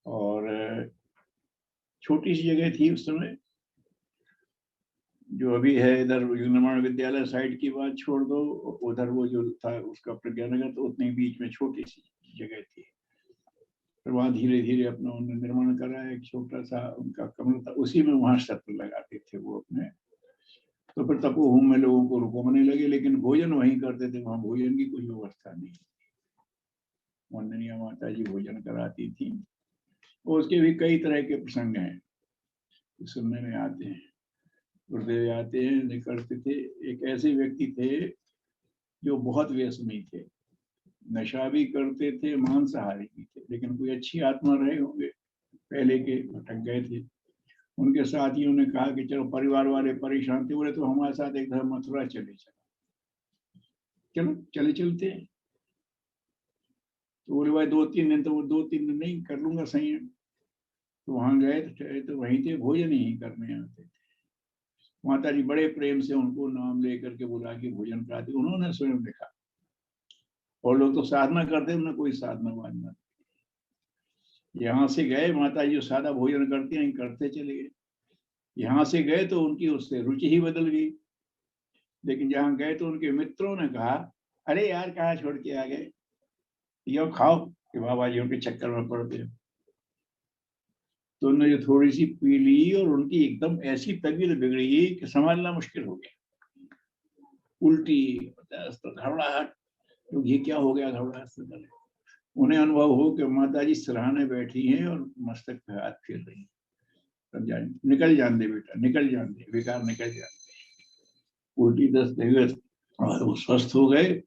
और छोटी सी जगह थी उस समय, जो अभी है इधर निर्माण विद्यालय साइड की बात छोड़ दो, उधर वो जो था उसका प्रज्ञानगर, तो उतने बीच में छोटी सी जगह थी। फिर वहाँ धीरे धीरे अपना उन्होंने निर्माण करा, एक छोटा सा उनका कमरा था, उसी में वहाँ सत्र लगाते थे वो अपने। तो फिर तपोभूमि में लोगों को रुकवाने लगे, लेकिन भोजन वहीं करते थे, वहाँ भोजन की कोई व्यवस्था नहीं। वंदनीय माता जी भोजन कराती थी। और उसके भी कई तरह के प्रसंग हैं, सुनने में आते हैं। गुरुदेव आते हैं, निकलते थे। एक ऐसे व्यक्ति थे जो बहुत व्यसनी थे, नशा भी करते थे, मांसाहारी भी थे, लेकिन कोई अच्छी आत्मा रहे होंगे, पहले के भटक गए थे। उनके साथियों ने कहा कि चलो, परिवार वाले परेशान थे, बोले तो हमारे साथ एक घर मथुरा चले चलो, चले चलते हैं। तो बोले भाई 2-3 दिन, तो वो 2-3 दिन नहीं कर लूंगा संयम। तो वहां गए तो वहीं थे, भोजन ही करने आते थे। माता जी बड़े प्रेम से उनको नाम लेकर के बुला के भोजन कराते, उन्होंने स्वयं देखा। और लोग तो साधना करते, उन्हें कोई साधना वाधना। यहाँ से गए, माता जी जो सादा भोजन करते हैं करते चले गए। यहाँ से गए तो उनकी उससे रुचि ही बदल गई। लेकिन जहाँ गए तो उनके मित्रों ने कहा, अरे यार कहाँ छोड़ के आ गए, यो खाओ, कि बाबा जी उनके चक्कर में पड़ गए। तो उन्होंने जो थोड़ी सी पी ली, और उनकी एकदम ऐसी तबीयत बिगड़ी कि संभालना मुश्किल हो गया। उल्टी, घबराहट, तो ये क्या हो गया, घबराहट से उन्हें अनुभव हो कि माता जी सराहने बैठी हैं और मस्तक पे हाथ फेर रही हैं। तब जान, निकल जान दे बेटा, निकल जान दे, बेकार निकल जान दे। उल्टी दस्त हुए और वो स्वस्थ हो गए।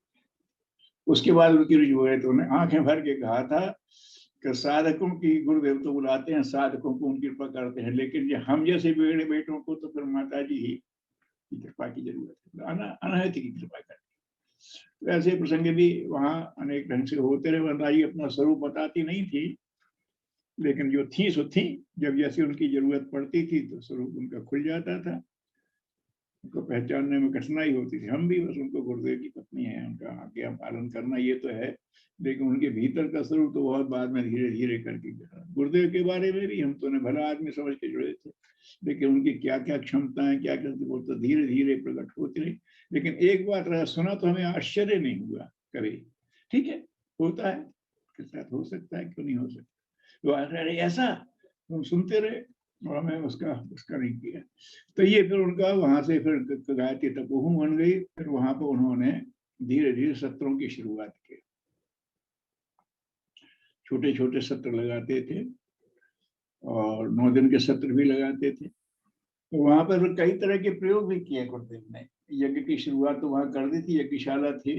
उसके बाद उनकी रुचि हो गई, तो उन्हें आंखें भर के कहा था कि साधकों की, गुरुदेव तो बुलाते हैं साधकों को, उनकी कृपा करते हैं, लेकिन ये हम जैसे बिगड़े बेटों को तो फिर माता जी ही की कृपा की जरूरत है, अनहत की कृपा करती। तो ऐसे प्रसंग भी वहाँ अनेक ढंग से होते रहे। माता जी अपना स्वरूप बताती नहीं थी, लेकिन जो थी सो थी। जब जैसे उनकी जरूरत पड़ती थी तो स्वरूप उनका खुल जाता था, उनको पहचानने में कठिनाई होती थी। हम भी बस उनको, गुरुदेव की पत्नी है, उनका आज्ञा पालन करना ये तो है, लेकिन उनके भीतर का स्वरूप तो बहुत बाद में धीरे धीरे करके गिरा। गुरुदेव के बारे में भी हम तो उन्हें भला आदमी समझ के जुड़े थे, लेकिन उनकी क्या क्या क्षमताएं, क्या क्या, वो तो धीरे धीरे प्रकट होती रही। लेकिन एक बात रहा, सुना तो हमें आश्चर्य नहीं हुआ कभी। ठीक है, होता है, के साथ हो सकता है, क्यों नहीं हो सकता। तो अरे ऐसा, हम सुनते रहे और हमें उसका उसका नहीं किया। तो ये फिर उनका वहां से फिर गायत्री तपोभूमि बन गई। फिर वहां पर उन्होंने धीरे धीरे सत्रों की शुरुआत की। छोटे छोटे सत्र लगाते थे और 9 दिन के सत्र भी लगाते थे। तो वहां पर कई तरह के प्रयोग भी किए गुरुदेव ने। यज्ञ की शुरुआत तो वहां कर दी थी, यज्ञशाला थी,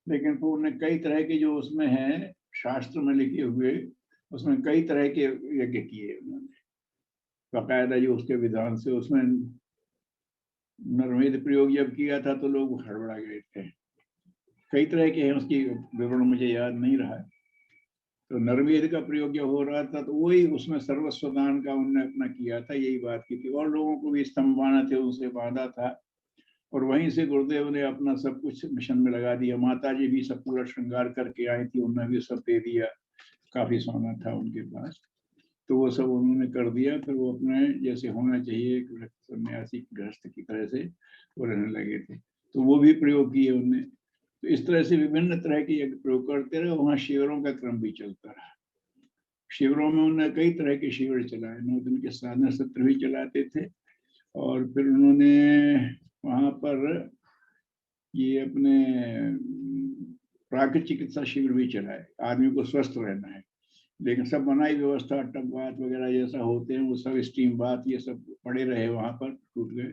लेकिन फिर उन्होंने कई तरह के, जो उसमें है शास्त्र में लिखे हुए, उसमें कई तरह के यज्ञ किए उन्होंने बाकायदा, जो उसके विधान से। उसमें नरवेद प्रयोग जब किया था तो लोग हड़बड़ा गए थे। कई तरह के हैं, उसकी विवरण मुझे याद नहीं रहा है। तो नरवेद का प्रयोग जब हो रहा था तो वही उसमें सर्वस्व दान का उन्होंने अपना किया था, यही बात की थी। और लोगों को भी स्तंभ बांधा थे, उनसे बांधा था। और वहीं से गुरुदेव ने अपना सब कुछ मिशन में लगा दिया। माता जी भी सब पूरा श्रृंगार करके आई थी, उन्होंने भी सब दे दिया, काफी सोना था उनके पास। तो वो सब उन्होंने कर दिया। फिर वो अपने जैसे होना चाहिए सन्यासी गृहस्थ की तरह से वो रहने लगे थे। तो वो भी प्रयोग किए उनने। तो इस तरह से विभिन्न तरह के यज्ञ प्रयोग करते रहे। वहाँ शिविरों का क्रम भी चलता रहा। शिविरों में उन्होंने कई तरह के शिविर चलाए, 9 दिन के साधना सत्र भी चलाते थे। और फिर उन्होंने वहाँ पर ये अपने प्राकृतिक चिकित्सा शिविर भी चलाए, आदमी को स्वस्थ रहना है। लेकिन सब बनाई व्यवस्था, टब बात वगैरह जैसा होते हैं वो सब, स्टीम बात, ये सब पड़े रहे वहां पर, टूट गए।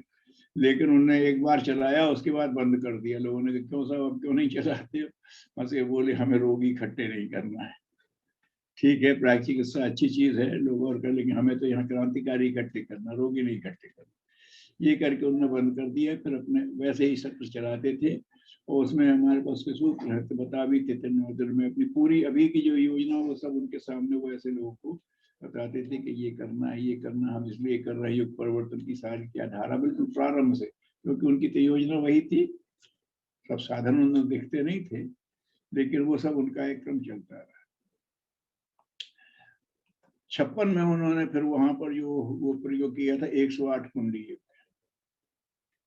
लेकिन उन्होंने एक बार चलाया, उसके बाद बंद कर दिया। लोगों ने कहा क्यों साहब, अब क्यों नहीं चलाते हो? बस ये बोले हमें रोगी इकट्ठे नहीं करना है। ठीक है, प्राकृतिक चिकित्सा अच्छी चीज है, लोग और कर, लेकिन हमें तो यहाँ क्रांतिकारी इकट्ठे करना, रोगी नहीं इकट्ठे करना। ये करके उन्होंने बंद कर दिया। फिर अपने वैसे ही सत्र चलाते थे। और उसमें हमारे पास के सूत्र है, तो बता भी थे 9 दिन में अपनी पूरी अभी की जो योजना, वो सब उनके सामने वो ऐसे लोगों को बताते थे कि ये करना है, ये करना, हम इसलिए कर रहे हैं। युग परिवर्तन की सारी क्या धारा, बिल्कुल प्रारंभ से, क्योंकि उनकी तो योजना वही थी। सब साधन उन्हें दिखते नहीं थे, लेकिन वो सब उनका एक क्रम चलता रहा। 56 में उन्होंने फिर वहां पर जो वो प्रयोग किया था 108 कुंडी,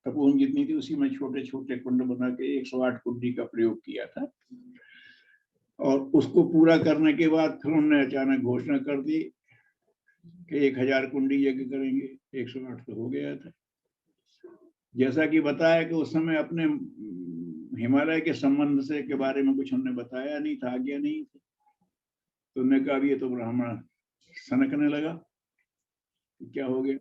तपोवन जितनी थी उसी में छोटे छोटे कुंड बना के 108 कुंडी का प्रयोग किया था। और उसको पूरा करने के बाद फिर उन्होंने अचानक घोषणा कर दी कि 1000 कुंडी यज्ञ करेंगे। 108 तो हो गया था। जैसा कि बताया कि उस समय अपने हिमालय के संबंध से के बारे में कुछ उन्होंने बताया नहीं था, आज्ञा नहीं थी। तो उन्होंने कहा ये तो ब्राह्मण सनकने लगा, क्या हो गया।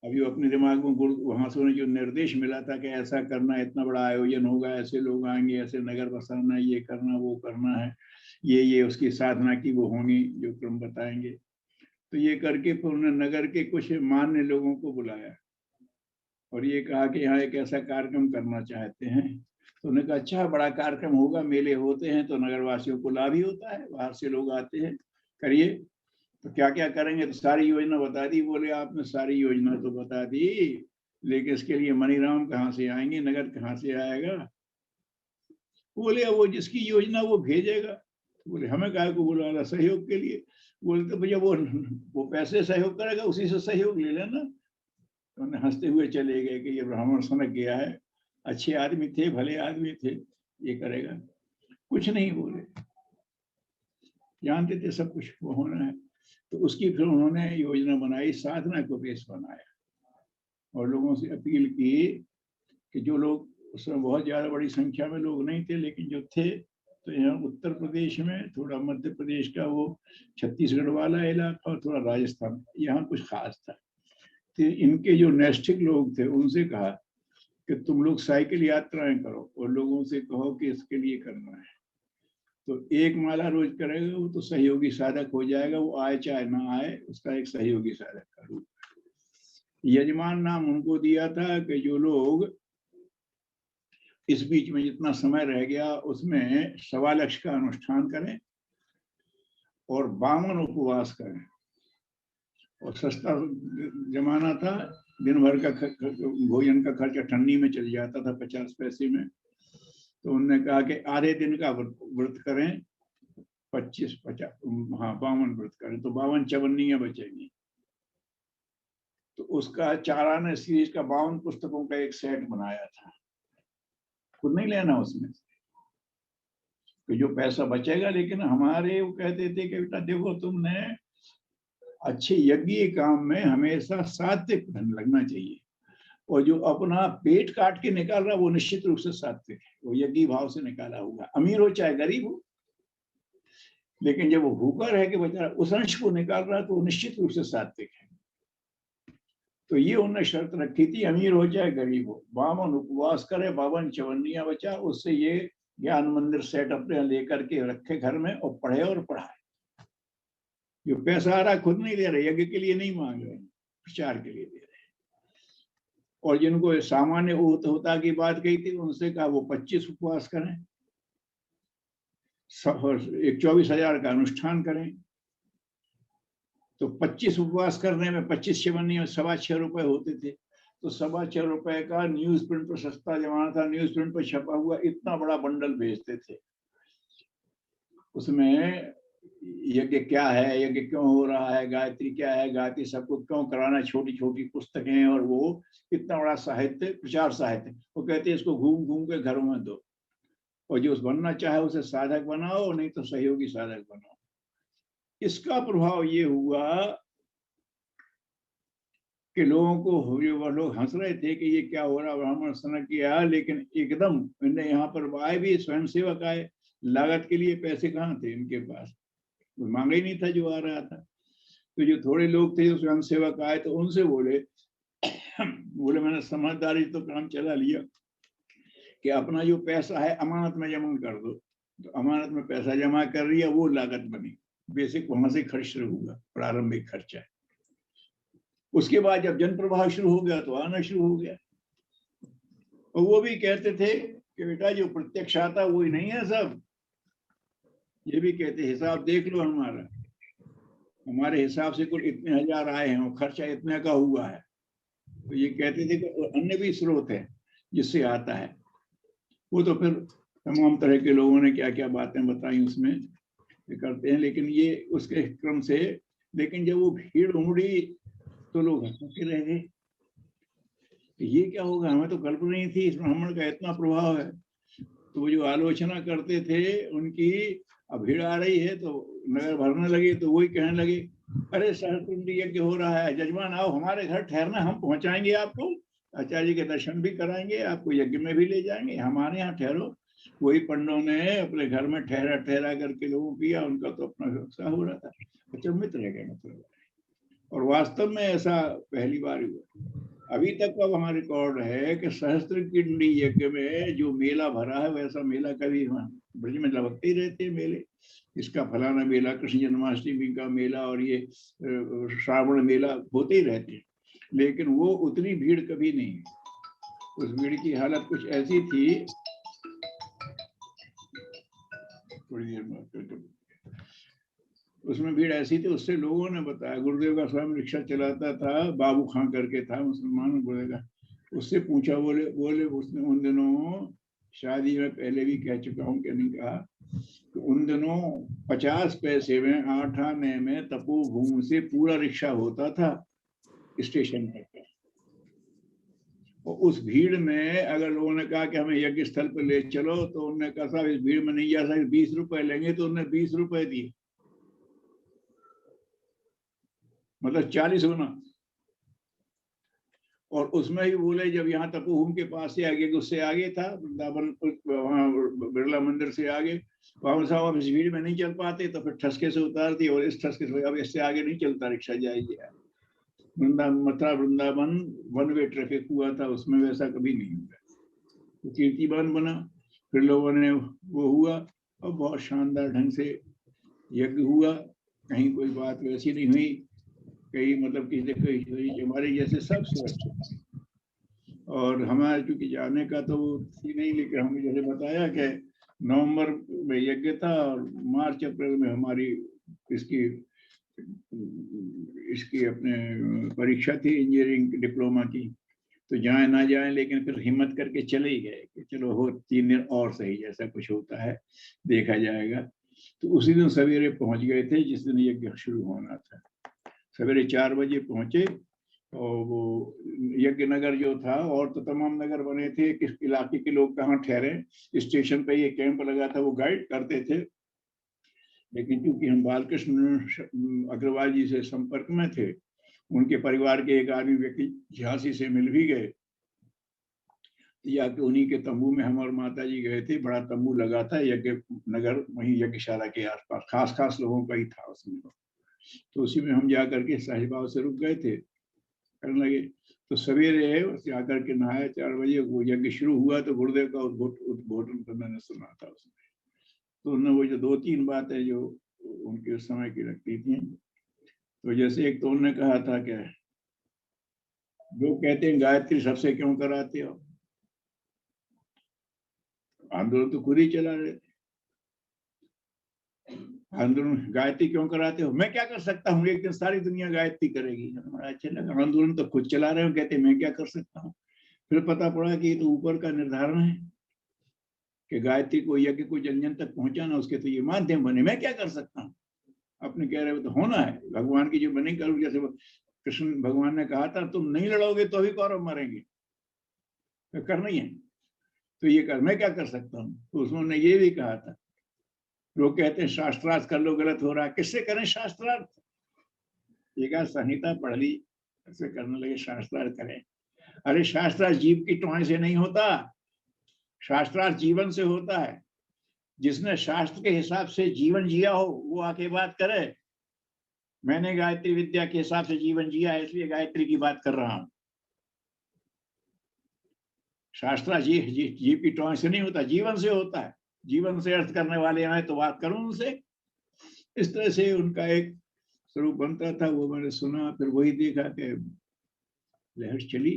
अभी अपने दिमाग में वहां से उन्हें जो निर्देश मिला था कि ऐसा करना, इतना बड़ा आयोजन होगा, ऐसे लोग आएंगे, ऐसे नगर बसाना, ये करना वो करना है, ये उसकी साधना की वो होंगी जो क्रम बताएंगे। तो ये करके फिर उन्होंने नगर के कुछ मान्य लोगों को बुलाया और ये कहा कि यहाँ एक ऐसा कार्यक्रम करना चाहते हैं। तो उन्होंने कहा अच्छा, बड़ा कार्यक्रम होगा, मेले होते हैं तो नगरवासियों को लाभ ही होता है, बाहर से लोग आते हैं, करिए। तो क्या क्या करेंगे, तो सारी योजना बता दी। बोले आपने सारी योजना तो बता दी, लेकिन इसके लिए मनीराम कहाँ से आएंगे, नगर कहाँ से आएगा। बोले वो जिसकी योजना वो भेजेगा। बोले हमें काहे को बुलाना, सहयोग के लिए। बोले तो भैया वो पैसे सहयोग करेगा, उसी से सहयोग ले लेना। उन्हें हंसते हुए चले गए कि ये ब्राह्मण सनक गया है, अच्छे आदमी थे, भले आदमी थे, ये करेगा। कुछ नहीं बोले, जानते थे सब कुछ वो होना है। तो उसकी फिर उन्होंने योजना बनाई, साधना को बेस बनाया और लोगों से अपील की कि जो लोग, उसमें बहुत ज्यादा बड़ी संख्या में लोग नहीं थे, लेकिन जो थे, तो यहाँ उत्तर प्रदेश में, थोड़ा मध्य प्रदेश का वो छत्तीसगढ़ वाला इलाका और थोड़ा राजस्थान, यहाँ कुछ खास था। तो इनके जो नैष्ठिक लोग थे उनसे कहा कि तुम लोग साइकिल यात्राएं करो और लोगों से कहो कि इसके लिए करना है। तो 1 माला रोज करेगा वो तो सहयोगी साधक हो जाएगा, वो आए चाहे ना आए, उसका एक सहयोगी साधक का रूप। यजमान नाम उनको दिया था कि जो लोग इस बीच में जितना समय रह गया उसमें 1.25 लाख का अनुष्ठान करें और 52 उपवास करें। और सस्ता जमाना था, दिन भर का भोजन का खर्चा ठंडी में चल जाता था 50 पैसे में। तो उन्होंने कहा कि आधे दिन का व्रत करें, 52 व्रत करें, तो 52 चवन्नियां बचेंगी। तो उसका चारा ने सीरीज का 52 पुस्तकों का एक सेट बनाया था, खुद नहीं लेना उसमें कि जो पैसा बचेगा। लेकिन हमारे वो कहते थे कि बेटा देखो, तुमने अच्छे यज्ञ काम में हमेशा सात्विक धन लगना चाहिए, और जो अपना पेट काट के निकाल रहा वो निश्चित रूप से सात्विक है, वो यज्ञ भाव से निकाला हुआ, अमीर हो चाहे गरीब हो। लेकिन जब वो भूखा रह के बेचारा उस अंश को निकाल रहा है तो वो निश्चित रूप से सात्विक है। तो ये उन्होंने शर्त रखी थी, अमीर हो चाहे गरीब हो, 52 उपवास करे, 52 चवन्नियां बचा, उससे ये ज्ञान मंदिर सेट अपने लेकर के रखे घर में और पढ़े और पढ़ाए। जो पैसा आ रहा खुद नहीं दे रहे, यज्ञ के लिए नहीं मांग रहे, प्रचार के लिए दे रहे। और जिनको सामान्य होता की बात कही थी उनसे कहा वो 25 उपवास करें, 24,000 का अनुष्ठान करें। तो 25 उपवास करने में 25 चवन्नी में 6.25 रुपए होते थे। तो 6.25 रुपए का न्यूज प्रिंट पर, सस्ता जमाना था, न्यूज प्रिंट पर छपा हुआ इतना बड़ा बंडल भेजते थे। उसमें यज्ञ क्या है, यज्ञ क्यों हो रहा है, गायत्री क्या है, गायत्री सबको क्यों कराना, छोटी छोटी पुस्तकें, और वो इतना बड़ा साहित्य, प्रचार साहित्य। वो कहते हैं इसको घूम घूम के घरों में दो, और जो बनना चाहे उसे साधक बनाओ, नहीं तो सहयोगी साधक बनाओ। इसका प्रभाव ये हुआ कि लोगों को, वो लोग हंस रहे थे कि ये क्या हो रहा, ब्राह्मण सनक किया, लेकिन एकदम इन्हें यहाँ पर आए भी स्वयंसेवक आए, लागत के लिए पैसे कहाँ थे इनके पास, मांगा ही नहीं था जो आ रहा था। तो जो थोड़े लोग थे जो स्वयंसेवक आए तो उनसे बोले मैंने समझदारी तो काम चला लिया कि अपना जो पैसा है अमानत में जमा कर दो। तो अमानत में पैसा जमा कर रही है, वो लागत बनी, बेसिक वहां से खर्च शुरू हुआ, प्रारंभिक खर्चा। उसके बाद जब जन प्रवाह शुरू हो गया तो आना शुरू हो गया। और वो भी कहते थे कि बेटा जो प्रत्यक्ष आता वही नहीं है सब, ये भी कहते हिसाब देख लो हमारा, हमारे हिसाब से कुल इतने हजार आए हैं और खर्चा इतने का हुआ है। तो ये कहते थे कि अन्य भी स्रोत है जिससे आता है। वो तो फिर तमाम तरह के लोगों ने क्या क्या बातें बताई उसमें करते हैं, लेकिन ये उसके क्रम से लेकिन जब वो भीड़ उमड़ी तो लोग हंसते रह गए, ये क्या होगा, हमें तो कल्पना नहीं थी इस ब्राह्मण का इतना प्रभाव है। तो वो जो आलोचना करते थे उनकी, अब भीड़ आ रही है तो नगर भरने लगे, तो वही कहने लगे, अरे सहस्त्र यज्ञ हो रहा है, जजमान आओ हमारे घर ठहरना, हम पहुंचाएंगे आपको, आचार्य के दर्शन भी कराएंगे, आपको यज्ञ में भी ले जाएंगे, हमारे यहाँ ठहरो। वही पंडों ने अपने घर में ठहरा ठहरा करके लोगों किया, उनका तो अपना व्यवसाय हो रहा था, अचंभित रह गए मतलब। और वास्तव में ऐसा पहली बार हुआ। अभी तक का वहाँ रिकॉर्ड है कि सहस्त्र किंडी यज्ञ में जो मेला भरा है वैसा मेला कभी वहाँ ब्रज में लगते ही रहते हैं मेले। इसका फलाना मेला, कृष्ण जन्माष्टमी का मेला और ये श्रावण मेला होते ही रहते हैं, लेकिन वो उतनी भीड़ कभी नहीं। उस भीड़ की हालत कुछ ऐसी थी, थोड़ी देर में उसमें भीड़ ऐसी थी, उससे लोगों ने बताया, गुरुदेव का स्वयं रिक्शा चलाता था, बाबू खां करके था मुसलमान गुरुदेव का, उससे पूछा, बोले उसने उन दिनों, शादी में पहले भी कह चुका हूँ कि नहीं कहा, तो उन दिनों 50 पैसे में 8 आने में तपोभूमि से पूरा रिक्शा होता था स्टेशन तक। और उस भीड़ में अगर लोगों ने कहा कि हमें यज्ञ स्थल पर ले चलो, तो उन्होंने कहा साहब इस भीड़ में नहीं जा सकते, 20 रुपए लेंगे, तो उन्होंने 20 रुपए दिए, मतलब 40 गुना। और उसमें ही बोले, जब यहाँ तपोभूमि के पास से आगे, उससे आगे था वृंदावन, वहाँ बिरला मंदिर से आगे, वहां साहब अब इस भीड़ में नहीं चल पाते, तो फिर ठसके से उतार दी, और इस ठसके से अब इससे आगे नहीं चलता रिक्शा, जाइए। Vrindavan, Mathura Vrindavan one way traffic हुआ था, उसमें वैसा कभी नहीं हुआ। तो कीर्तिमान बना, फिर लोगों ने वो हुआ, और बहुत शानदार ढंग से यज्ञ हुआ, कहीं कोई बात वैसी नहीं हुई, कहीं मतलब किसी हमारे जैसे सब सुरक्षित। और हमारे चूंकि जाने का तो थी नहीं, लेकिन हमें जैसे बताया कि नवंबर में यज्ञ था और मार्च अप्रैल में हमारी इसकी अपने परीक्षा थी इंजीनियरिंग डिप्लोमा की। तो जाए ना जाए, लेकिन फिर हिम्मत करके चले ही गए कि चलो हो 3 दिन और सही, जैसा कुछ होता है देखा जाएगा। तो उसी दिन सवेरे पहुंच गए थे जिस दिन यज्ञ शुरू होना था। सवेरे 4 बजे पहुंचे, और वो यज्ञ नगर जो था, और तो तमाम नगर बने थे, किस इलाके के लोग कहाँ ठहरे, स्टेशन पे ये कैंप लगा था, वो गाइड करते थे। लेकिन क्योंकि हम बालकृष्ण अग्रवाल जी से संपर्क में थे, उनके परिवार के एक आदमी व्यक्ति झांसी से मिल भी गए, या कि उन्हीं के तंबू में हम और माता जी गए थे। बड़ा तंबू लगा था यज्ञ नगर, वहीं यज्ञशाला के आसपास, खास खास लोगों का ही था उसमें। तो उसी में हम जा करके साहिबाव से रुक गए थे, करने लगे। तो सवेरे जाकर के नहाया, 4 बजे वो यज्ञ शुरू हुआ, तो गुरुदेव का उद्बोधन तो मैंने सुना था उसमें। तो उन्होंने वो जो 2-3 बातें जो उनके उस समय की लगती थी, तो जैसे एक तो उन्होंने कहा था कि जो कहते हैं गायत्री सबसे क्यों कराते हो, आंदोलन तो खुद ही चला रहे थे, आंदोलन गायत्री क्यों कराते हो, मैं क्या कर सकता हूँ, एक दिन सारी दुनिया गायत्री करेगी। अच्छा लगा, आंदोलन तो खुद चला रहे हो, कहते मैं क्या कर सकता हूँ। फिर पता पड़ा कि ये तो ऊपर का निर्धारण है कि गायत्री को, यज्ञ को जन जन तक पहुंचाना, उसके तो ये माध्यम बने, मैं क्या कर सकता हूँ। अपने कह रहे हो तो होना है, भगवान की जो बनी करो, जैसे कृष्ण भगवान ने कहा था तुम नहीं लड़ोगे तो भी कौरव मरेंगे, तो करना ही है, तो ये कर, मैं क्या कर सकता हूँ। तो उसने ये भी कहा था, लोग कहते हैं शास्त्रार्थ कर लो, गलत हो रहा है, किससे करें शास्त्रार्थ, एक संहिता पढ़ ली, ऐसे करने लगे शास्त्रार्थ करें। अरे शास्त्रार्थ जीव की टोए से नहीं होता, शास्त्रार्थ जीवन से होता है। जिसने शास्त्र के हिसाब से जीवन जिया हो वो आके बात करे। मैंने गायत्री विद्या के हिसाब से जीवन जिया है, इसलिए गायत्री की बात कर रहा हूं। शास्त्र जीव की टोए से नहीं होता, जीवन से होता है। जीवन से अर्थ करने वाले आए तो बात करूं उनसे। इस तरह से उनका एक स्वरूप बनता था, वो मैंने सुना, फिर वही देखा कि लहर चली।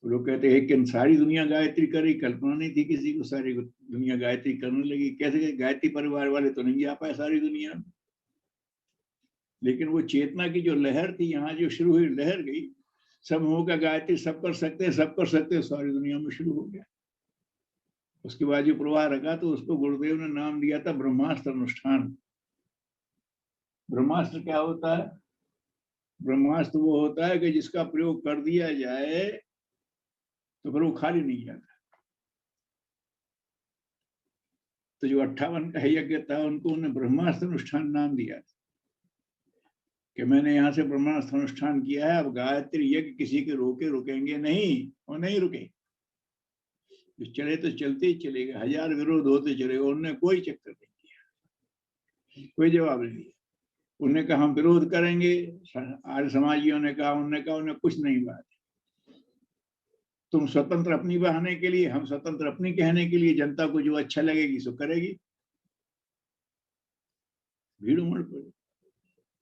लोग कहते हैं कि सारी दुनिया गायत्री करी, कल्पना नहीं थी किसी को, सारी दुनिया गायत्री करने लगी। कैसे, गायत्री परिवार वाले तो नहीं जा पाए सारी दुनिया में, लेकिन वो चेतना की जो लहर थी, यहाँ जो शुरू हुई लहर गई, सब होगा गायत्री सब कर सकते हैं, सब कर सकते हैं, सारी दुनिया में शुरू हो गया। उसके बाद जो प्रवाह रखा, तो उसको गुरुदेव ने नाम दिया था ब्रह्मास्त्र अनुष्ठान। ब्रह्मास्त्र क्या होता है, ब्रह्मास्त्र वो होता है कि जिसका प्रयोग कर दिया जाए तो फिर वो खाली नहीं जाता। तो जो 58 का यज्ञ था उनको उन्होंने ब्रह्मास्त्र अनुष्ठान नाम दिया कि मैंने यहाँ से ब्रह्मास्त्र अनुष्ठान किया है, अब गायत्री यज्ञ किसी के रोके रुकेंगे नहीं, और नहीं रुके। जो चले तो चलते ही चलेगा, हजार विरोध होते चलेगा। उन्होंने कोई चक्कर नहीं किया, कोई जवाब नहीं दिया। उन्होंने कहा हम विरोध करेंगे, आर्य समाजियों ने कहा, उन्हें कुछ नहीं बात। तुम स्वतंत्र अपनी बहाने के लिए, हम स्वतंत्र अपनी कहने के लिए, जनता को जो अच्छा लगेगी सो करेगी। भीड़ उमड़ पड़ी।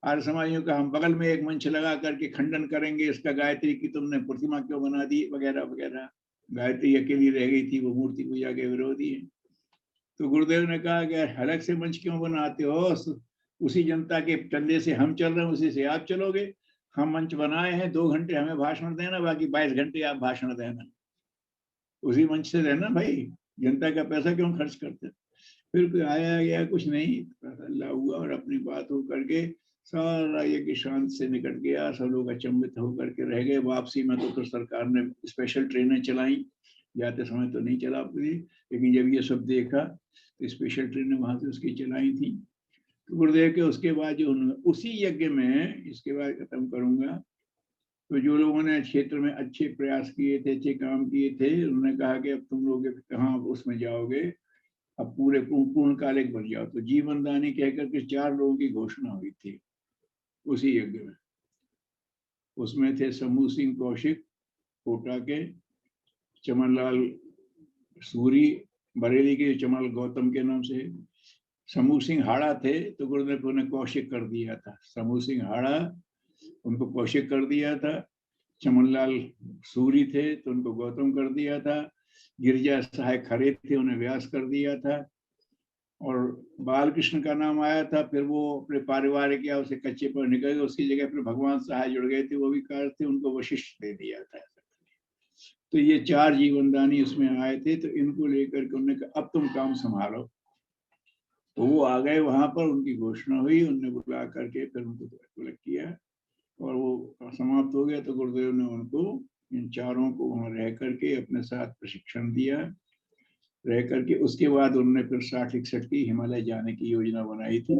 आर्य समाजियों का हम बगल में एक मंच लगा करके खंडन करेंगे इसका, गायत्री की तुमने प्रतिमा क्यों बना दी, वगैरह वगैरह। गायत्री अकेली रह गई थी, वो मूर्ति पूजा के विरोधी है। तो गुरुदेव ने कहा कि अलग से मंच क्यों बनाते हो, उसी जनता के चंदे से हम चल रहे हैं, उसी से आप चलोगे। हम मंच बनाए हैं, 2 घंटे हमें भाषण देना, बाकी 22 घंटे आप भाषण देना, उसी मंच से रहना भाई, जनता का पैसा क्यों खर्च करते। फिर कोई आया गया कुछ नहीं, अल्लाह हुआ और अपनी बात हो करके सारा ये कि शांत से निकट गया। सब लोग अचंभित होकर के रह गए। वापसी में तो फिर सरकार ने स्पेशल ट्रेनें चलाई, जाते समय तो नहीं चला पाई, लेकिन जब ये सब देखा तो स्पेशल ट्रेनें वहां से उसकी चलाई थी। तो गुरुदेव के उसके बाद जो उसी यज्ञ में, इसके बाद खत्म करूंगा, तो जो लोगों ने क्षेत्र में अच्छे प्रयास किए थे, अच्छे काम किए थे, उन्होंने कहा कि अब तुम लोग कहाँ उसमें जाओगे, अब पूरे पूर्ण कालिक बन जाओ। तो जीवन दानी कहकर के 4 लोगों की घोषणा हुई थी उसी यज्ञ में। उसमें थे समूह सिंह कौशिक कोटा के, चमनलाल सूरी बरेली के, चमन गौतम के नाम से, समूह सिंह हाड़ा थे तो गुरुदेव ने कौशिक कर दिया था। समूह सिंह हाड़ा, उनको कौशिक कर दिया था। चमनलाल सूरी थे तो उनको गौतम कर दिया था। गिरिजा सहाय खरे थे, उन्हें व्यास कर दिया था। और बालकृष्ण का नाम आया था, फिर वो अपने पारिवारिक या उसे कच्चे पर निकल गए, उसकी जगह फिर भगवान सहाय जुड़ गए थे, वो भी कार थे, उनको वशिष्ठ दे दिया था। तो ये 4 जीवनदानी उसमें आए थे, तो इनको लेकर के उन्होंने कहा अब तुम काम संभालो। तो वो आ गए वहां पर, उनकी घोषणा हुई, उनने बुला करके फिर उनको कलेक्ट किया और वो समाप्त हो गया। तो गुरुदेव ने उनको, इन 4 को वहां रह करके अपने साथ प्रशिक्षण दिया। रह करके उसके बाद उन्होंने फिर 60-61 की हिमालय जाने की योजना बनाई थी।